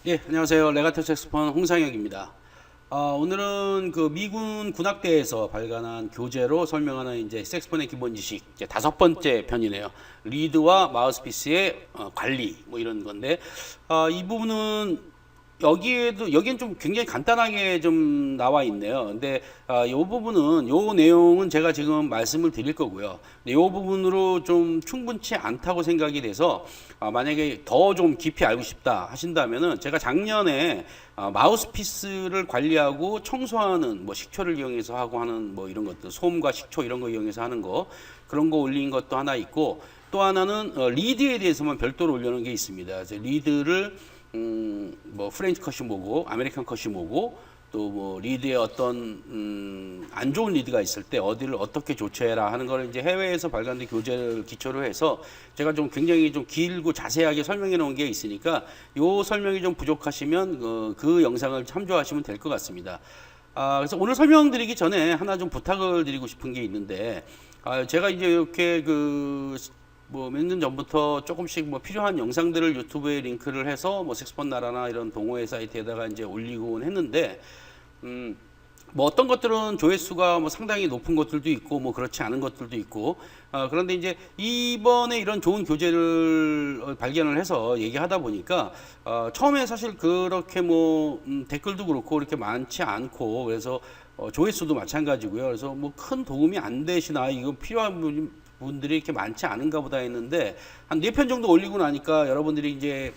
예, 안녕하세요. 레가토 색소폰 홍상혁입니다. 오늘은 그 미군 군악대에서 발간한 교재로 설명하는 이제 색소폰의 기본 지식 이제 5번째 편이네요. 리드와 마우스피스의 관리 뭐 이런 건데 이 부분은 여기엔 좀 굉장히 간단하게 좀 나와 있네요. 근데 요 부분은 요 내용은 제가 지금 말씀을 드릴 거고요. 근데 요 부분으로 좀 충분치 않다고 생각이 돼서 만약에 더 좀 깊이 알고 싶다 하신다면은 제가 작년에 마우스피스를 관리하고 청소하는 뭐 식초를 이용해서 하고 하는 뭐 이런 것들 솜과 식초 이런 거 이용해서 하는 거 그런 거 올린 것도 하나 있고 또 하나는 리드에 대해서만 별도로 올려놓은 게 있습니다. 그래서 리드를 뭐 프렌치 컷이 뭐고 아메리칸 컷이 뭐고 또 뭐 리드에 어떤 안 좋은 리드가 있을 때 어디를 어떻게 조처해라 하는 걸 이제 해외에서 발간된 교재를 기초로 해서 제가 좀 굉장히 좀 길고 자세하게 설명해 놓은 게 있으니까 요 설명이 좀 부족하시면 그 영상을 참조하시면 될 것 같습니다. 그래서 오늘 설명드리기 전에 하나 좀 부탁을 드리고 싶은 게 있는데 제가 이제 이렇게 뭐 몇 년 전부터 조금씩 뭐 필요한 영상들을 유튜브에 링크를 해서 뭐 색소폰 나라나 이런 동호회 사이트에다가 이제 올리곤 했는데 뭐 어떤 것들은 조회수가 뭐 상당히 높은 것들도 있고 뭐 그렇지 않은 것들도 있고 그런데 이제 이번에 이런 좋은 교재를 발견을 해서 얘기하다 보니까 처음에 사실 그렇게 뭐 댓글도 그렇고 그렇게 많지 않고 그래서 조회수도 마찬가지고요. 그래서 뭐 큰 도움이 안 되시나 이거 필요한 분들이 이렇게 많지 않은가 보다 했는데 한 4편 정도 올리고 나니까 여러분들이 이제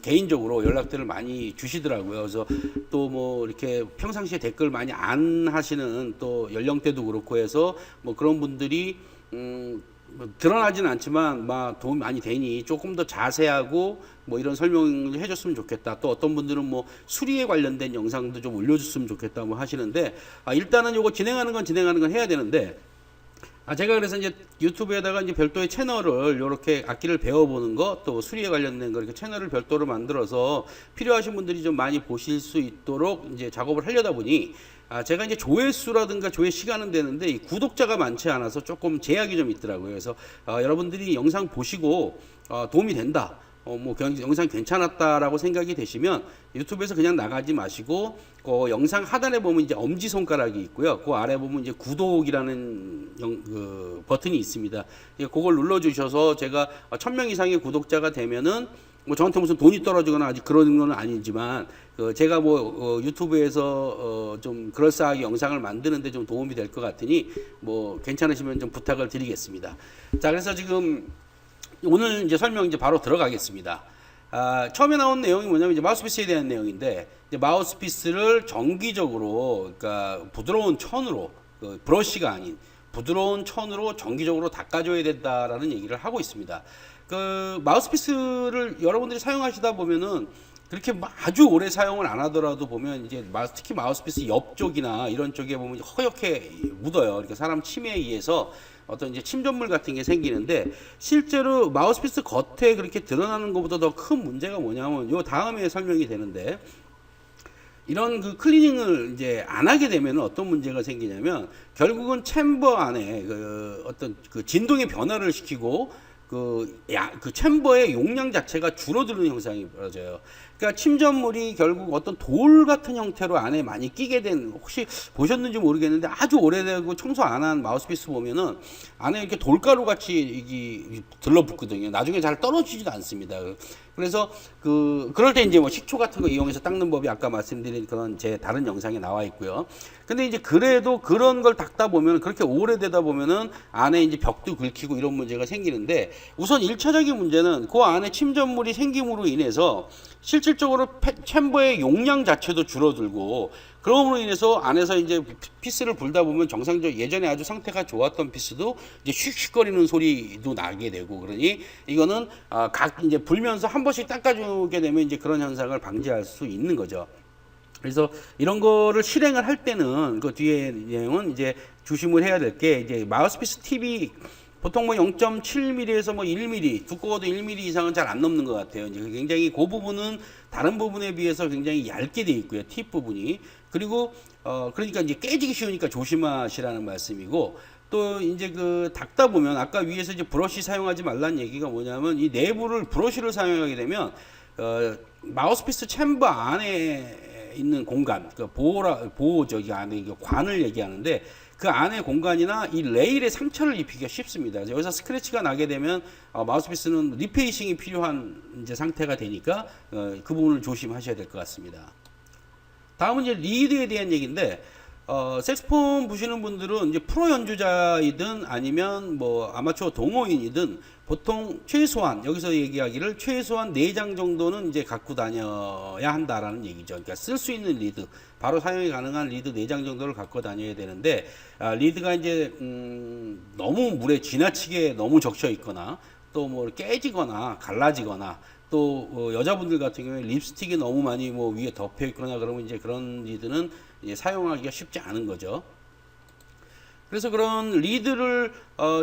개인적으로 연락들을 많이 주시더라고요. 그래서 또 뭐 이렇게 평상시에 댓글 많이 안 하시는 또 연령대도 그렇고 해서 뭐 그런 분들이 뭐 드러나지는 않지만 막 도움이 많이 되니 조금 더 자세하고 뭐 이런 설명을 해줬으면 좋겠다. 또 어떤 분들은 뭐 수리에 관련된 영상도 좀 올려줬으면 좋겠다 뭐 하시는데 일단은 요거 진행하는 건 해야 되는데 제가 그래서 이제 유튜브에다가 이제 별도의 채널을 이렇게 악기를 배워보는 거 또 수리에 관련된 거 이렇게 채널을 별도로 만들어서 필요하신 분들이 좀 많이 보실 수 있도록 이제 작업을 하려다 보니 제가 이제 조회수라든가 조회 시간은 되는데 이 구독자가 많지 않아서 조금 제약이 좀 있더라고요. 그래서 여러분들이 영상 보시고 도움이 된다. 뭐 영상 괜찮았다라고 생각이 되시면 유튜브에서 그냥 나가지 마시고 영상 하단에 보면 이제 엄지 손가락이 있고요. 그 아래 보면 이제 구독이라는 버튼이 있습니다. 그걸 눌러 주셔서 제가 1000명 이상의 구독자가 되면은 뭐 저한테 무슨 돈이 떨어지거나 아직 그런 건 아니지만 제가 뭐 유튜브에서 좀 그럴싸하게 영상을 만드는데 좀 도움이 될 것 같으니 뭐 괜찮으시면 좀 부탁을 드리겠습니다. 자, 그래서 지금 오늘 이제 설명 이제 바로 들어가겠습니다. 처음에 나온 내용이 뭐냐면 이제 마우스피스에 대한 내용인데 이제 마우스피스를 정기적으로 그러니까 부드러운 천으로 브러쉬가 아닌 부드러운 천으로 정기적으로 닦아줘야 된다라는 얘기를 하고 있습니다. 마우스피스를 여러분들이 사용하시다 보면은 그렇게 아주 오래 사용을 안 하더라도 보면 이제 특히 마우스피스 옆쪽이나 이런 쪽에 보면 허옇게 묻어요. 그러니까 사람 침에 의해서 어떤 이제 침전물 같은 게 생기는데 실제로 마우스피스 겉에 그렇게 드러나는 것보다 더 큰 문제가 뭐냐면 요 다음에 설명이 되는데 이런 클리닝을 이제 안 하게 되면 어떤 문제가 생기냐면 결국은 챔버 안에 어떤 진동의 변화를 시키고 챔버의 용량 자체가 줄어드는 현상이 벌어져요. 그러니까 침전물이 결국 어떤 돌 같은 형태로 안에 많이 끼게 된, 혹시 보셨는지 모르겠는데 아주 오래되고 청소 안 한 마우스피스 보면은 안에 이렇게 돌가루 같이 들러붙거든요. 나중에 잘 떨어지지도 않습니다. 그래서 그럴 때 이제 뭐 식초 같은 거 이용해서 닦는 법이 아까 말씀드린 그런 제 다른 영상에 나와 있고요. 근데 이제 그래도 그런 걸 닦다 보면 그렇게 오래되다 보면은 안에 이제 벽도 긁히고 이런 문제가 생기는데 우선 1차적인 문제는 그 안에 침전물이 생김으로 인해서 실질적으로 챔버의 용량 자체도 줄어들고 그럼으로 인해서 안에서 이제 피스를 불다 보면 정상적 예전에 아주 상태가 좋았던 피스도 이제 슉슉거리는 소리도 나게 되고 그러니 이거는 이제 불면서 한 번씩 닦아주게 되면 이제 그런 현상을 방지할 수 있는 거죠. 그래서 이런 거를 실행을 할 때는 그 뒤에 내용은 이제 조심을 해야 될 게 이제 마우스피스 팁이 보통 뭐 0.7mm에서 뭐 1mm, 두꺼워도 1mm 이상은 잘 안 넘는 것 같아요. 이제 굉장히 그 부분은 다른 부분에 비해서 굉장히 얇게 돼 있고요. 팁 부분이. 그리고 그러니까 이제 깨지기 쉬우니까 조심하시라는 말씀이고 또 이제 닦다 보면 아까 위에서 이제 브러쉬 사용하지 말라는 얘기가 뭐냐면 이 내부를 브러쉬를 사용하게 되면 마우스피스 챔버 안에 있는 공간, 그 보호 저기 안에 관을 얘기하는데 그 안에 공간이나 이 레일에 상처를 입히기가 쉽습니다. 그래서 여기서 스크래치가 나게 되면 마우스피스는 리페이싱이 필요한 이제 상태가 되니까 그 부분을 조심하셔야 될 것 같습니다. 다음은 이제 리드에 대한 얘기인데 색스폰 보시는 분들은 이제 프로 연주자이든 아니면 뭐 아마추어 동호인이든 보통 최소한 여기서 얘기하기를 최소한 4장 정도는 이제 갖고 다녀야 한다라는 얘기죠. 그러니까 쓸 수 있는 리드, 바로 사용이 가능한 리드 4장 정도를 갖고 다녀야 되는데 리드가 이제 너무 물에 지나치게 너무 적셔 있거나 또 뭐 깨지거나 갈라지거나 또 여자분들 같은 경우에 립스틱이 너무 많이 뭐 위에 덮여 있거나 그러면 이제 그런 리드는 이제 사용하기가 쉽지 않은 거죠. 그래서 그런 리드를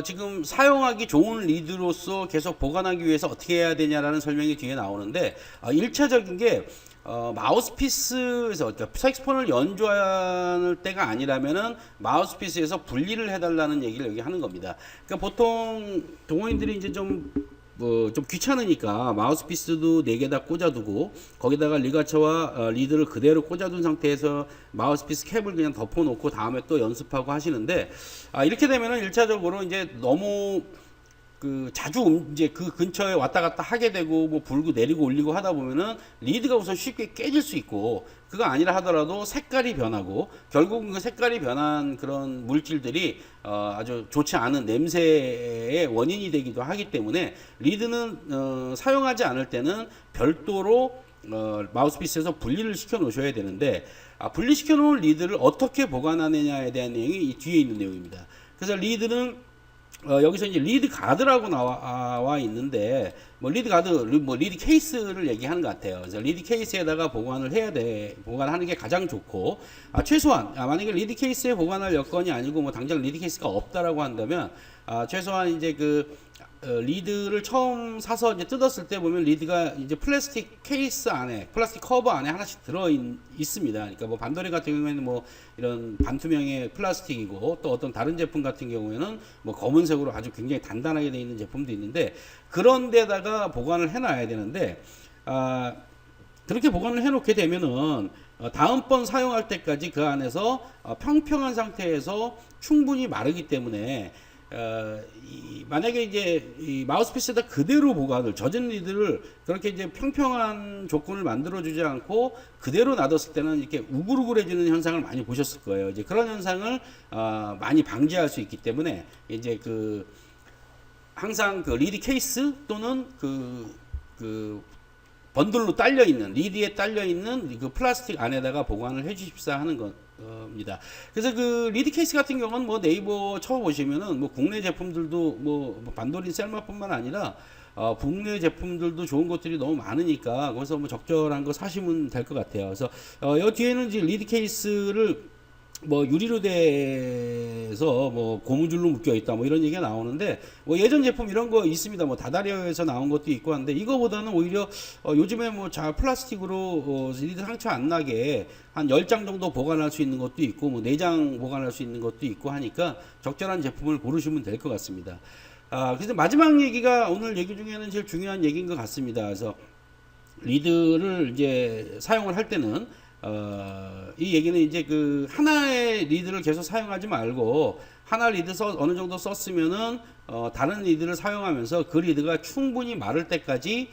지금 사용하기 좋은 리드로서 계속 보관하기 위해서 어떻게 해야 되냐라는 설명이 뒤에 나오는데 1차적인 게 마우스피스에서 그러니까 색스폰을 연주할 때가 아니라면은 마우스피스에서 분리를 해달라는 얘기를 여기 하는 겁니다. 그러니까 보통 동호인들이 이제 좀 귀찮으니까 마우스피스도 4개 다 꽂아두고 거기다가 리가처와 리드를 그대로 꽂아둔 상태에서 마우스피스 캡을 그냥 덮어놓고 다음에 또 연습하고 하시는데 이렇게 되면은 1차적으로 이제 너무 자주 이제 그 근처에 왔다 갔다 하게 되고 뭐 불고 내리고 올리고 하다 보면은 리드가 우선 쉽게 깨질 수 있고 그거 아니라 하더라도 색깔이 변하고 결국은 그 색깔이 변한 그런 물질들이 아주 좋지 않은 냄새의 원인이 되기도 하기 때문에 리드는 사용하지 않을 때는 별도로 마우스피스에서 분리를 시켜 놓으셔야 되는데 분리시켜 놓은 리드를 어떻게 보관하느냐에 대한 내용이 이 뒤에 있는 내용입니다. 그래서 리드는 여기서 이제 리드 가드라고 나와 있는데 뭐 리드 가드 뭐 리드 케이스를 얘기하는 것 같아요. 그래서 리드 케이스에다가 보관하는 게 가장 좋고 최소한 만약에 리드 케이스에 보관할 여건이 아니고 뭐 당장 리드 케이스가 없다라고 한다면 최소한 이제 리드를 처음 사서 이제 뜯었을 때 보면 리드가 이제 플라스틱 케이스 안에, 플라스틱 커버 안에 하나씩 있습니다. 그러니까 뭐 반도리 같은 경우에는 뭐 이런 반투명의 플라스틱이고 또 어떤 다른 제품 같은 경우에는 뭐 검은색으로 아주 굉장히 단단하게 되어 있는 제품도 있는데 그런 데다가 보관을 해놔야 되는데 그렇게 보관을 해놓게 되면은 다음번 사용할 때까지 그 안에서 평평한 상태에서 충분히 마르기 때문에 만약에 이제 이 마우스피스에다 그대로 보관을 젖은 리드를 그렇게 이제 평평한 조건을 만들어 주지 않고 그대로 놔뒀을 때는 이렇게 우글우글해지는 현상을 많이 보셨을 거예요. 이제 그런 현상을 많이 방지할 수 있기 때문에 이제 항상 리드 케이스 또는 번들로 딸려 있는 리드에 딸려 있는 그 플라스틱 안에다가 보관을 해 주십사 하는 겁니다. 그래서 리드 케이스 같은 경우는 뭐 네이버 쳐보시면은 뭐 국내 제품들도 뭐 반도린 셀마뿐만 아니라 국내 제품들도 좋은 것들이 너무 많으니까 거기서 뭐 적절한 거 사시면 될 것 같아요. 그래서 여 뒤에는 이제 리드 케이스를 뭐 유리로 돼서 뭐 고무줄로 묶여 있다 뭐 이런 얘기가 나오는데 뭐 예전 제품 이런 거 있습니다. 뭐 다다리아에서 나온 것도 있고 한데 이거보다는 오히려 요즘에 뭐 플라스틱으로 리드 상처 안 나게 한 10장 정도 보관할 수 있는 것도 있고 뭐 4장 보관할 수 있는 것도 있고 하니까 적절한 제품을 고르시면 될 것 같습니다. 그래서 마지막 얘기가 오늘 얘기 중에는 제일 중요한 얘기인 것 같습니다. 그래서 리드를 이제 사용을 할 때는 이 얘기는 이제 하나의 리드를 계속 사용하지 말고 하나 리드 어느 정도 썼으면은 다른 리드를 사용하면서 그 리드가 충분히 마를 때까지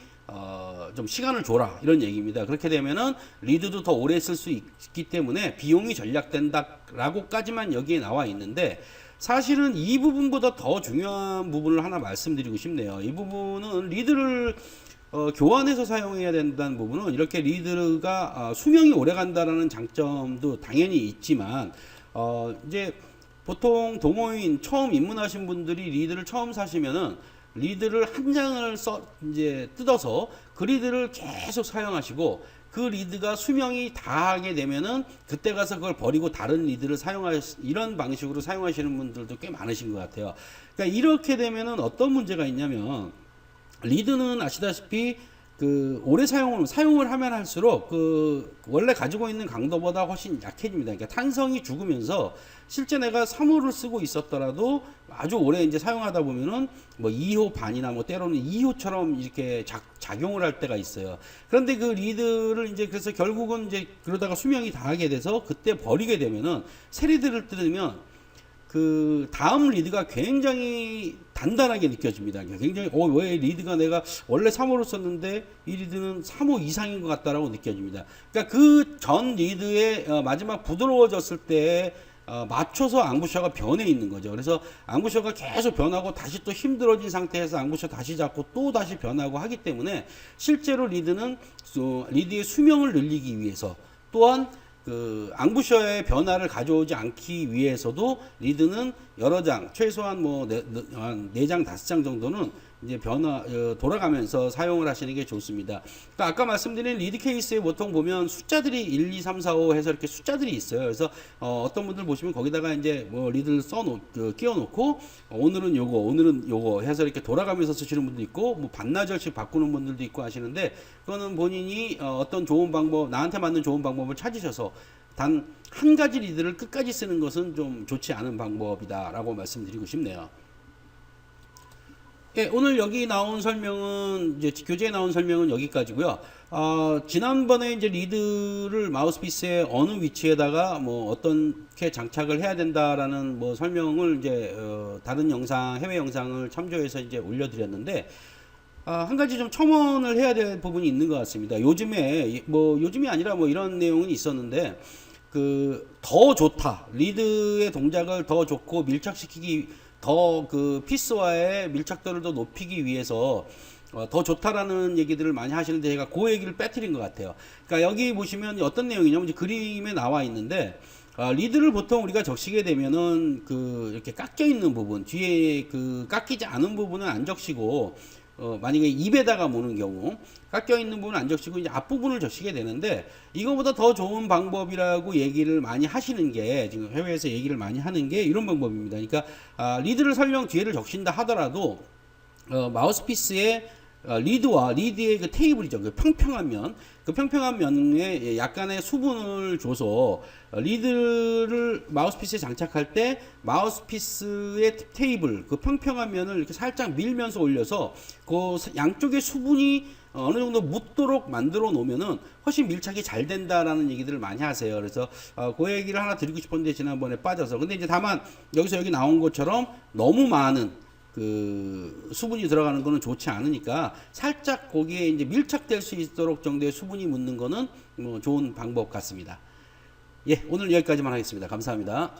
좀 시간을 줘라 이런 얘기입니다. 그렇게 되면은 리드도 더 오래 쓸 수 있기 때문에 비용이 절약된다라고까지만 여기에 나와 있는데 사실은 이 부분보다 더 중요한 부분을 하나 말씀드리고 싶네요. 이 부분은 리드를 교환해서 사용해야 된다는 부분은 이렇게 리드가 수명이 오래 간다라는 장점도 당연히 있지만 이제 보통 동호인 처음 입문하신 분들이 리드를 처음 사시면은 리드를 한 장을 이제 뜯어서 그 리드를 계속 사용하시고 그 리드가 수명이 다하게 되면은 그때 가서 그걸 버리고 다른 리드를 이런 방식으로 사용하시는 분들도 꽤 많으신 것 같아요. 그러니까 이렇게 되면은 어떤 문제가 있냐면 리드는 아시다시피 그 오래 사용을 하면 할수록 그 원래 가지고 있는 강도보다 훨씬 약해집니다. 그러니까 탄성이 죽으면서 실제 내가 3호를 쓰고 있었더라도 아주 오래 이제 사용하다 보면은 뭐 2호 반이나 뭐 때로는 2호처럼 이렇게 작용을 할 때가 있어요. 그런데 그 리드를 이제 그래서 결국은 이제 그러다가 수명이 다하게 돼서 그때 버리게 되면은 새 리드를 뜯으면 그 다음 리드가 굉장히 단단하게 느껴집니다. 굉장히 왜 리드가 내가 원래 3호로 썼는데 이 리드는 3호 이상인 것 같다라고 느껴집니다. 그러니까 그 전 리드의 마지막 부드러워졌을 때 맞춰서 앙부셔가 변해 있는 거죠. 그래서 앙부셔가 계속 변하고 다시 또 힘들어진 상태에서 앙부셔 다시 잡고 또 다시 변하고 하기 때문에 실제로 리드는 리드의 수명을 늘리기 위해서 또한 그 앙부셔의 변화를 가져오지 않기 위해서도 리드는 여러 장, 최소한 뭐 4장, 5장 정도는 이제 돌아가면서 사용을 하시는 게 좋습니다. 그러니까 아까 말씀드린 리드 케이스에 보통 보면 숫자들이 1, 2, 3, 4, 5 해서 이렇게 숫자들이 있어요. 그래서 어떤 분들 보시면 거기다가 이제 뭐 리드를 끼워놓고 오늘은 요거 해서 이렇게 돌아가면서 쓰시는 분도 있고 뭐 반나절씩 바꾸는 분들도 있고 하시는데 그거는 본인이 어떤 좋은 방법, 나한테 맞는 좋은 방법을 찾으셔서 단 한 가지 리드를 끝까지 쓰는 것은 좀 좋지 않은 방법이다라고 말씀드리고 싶네요. 예, 오늘 여기 나온 설명은 이제 교재에 나온 설명은 여기까지고요. 지난번에 이제 리드를 마우스피스의 어느 위치에다가 뭐 어떻게 장착을 해야 된다라는 뭐 설명을 이제 다른 영상, 해외 영상을 참조해서 이제 올려드렸는데 한 가지 좀 첨언을 해야 될 부분이 있는 것 같습니다. 요즘이 아니라 뭐 이런 내용은 있었는데 더 좋다. 리드의 동작을 더 좋고 밀착시키기 더 그 피스와의 밀착도를 더 높이기 위해서 더 좋다라는 얘기들을 많이 하시는데 제가 그 얘기를 빼뜨린 것 같아요. 그러니까 여기 보시면 어떤 내용이냐면 이제 그림에 나와 있는데 리드를 보통 우리가 적시게 되면은 이렇게 깎여 있는 부분 뒤에 깎이지 않은 부분은 안 적시고 만약에 입에다가 모는 경우 깎여 있는 부분은 안 적시고 이제 앞부분을 적시게 되는데 이거보다 더 좋은 방법이라고 얘기를 많이 하시는 게 지금 해외에서 얘기를 많이 하는 게 이런 방법입니다. 그러니까 리드를 설령 뒤에를 적신다 하더라도 마우스피스의 리드와 리드의 그 테이블이죠. 그 평평한 면에 약간의 수분을 줘서 리드를 마우스피스에 장착할 때 마우스피스의 테이블, 그 평평한 면을 이렇게 살짝 밀면서 올려서 그 양쪽의 수분이 어느 정도 묻도록 만들어 놓으면은 훨씬 밀착이 잘 된다라는 얘기들을 많이 하세요. 그래서 그 얘기를 하나 드리고 싶었는데 지난번에 빠져서. 근데 이제 다만 여기 나온 것처럼 너무 많은 수분이 들어가는 거는 좋지 않으니까 살짝 거기에 이제 밀착될 수 있도록 정도의 수분이 묻는 거는 뭐 좋은 방법 같습니다. 예, 오늘 여기까지만 하겠습니다. 감사합니다.